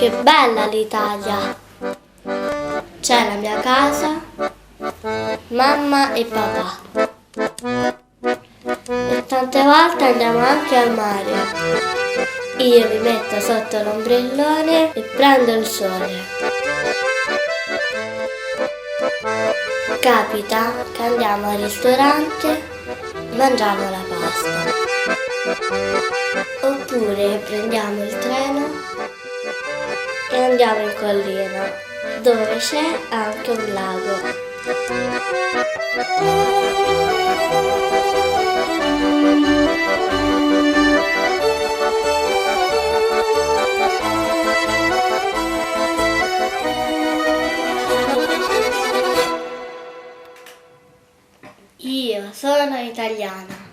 Che bella l'Italia! C'è la mia casa, mamma e papà. E tante volte andiamo anche al mare. Io mi metto sotto l'ombrellone e prendo il sole. Capita che andiamo al ristorante e mangiamo la pasta. Oppure prendiamo il treno e andiamo in collina, dove c'è anche un lago. Io sono italiana.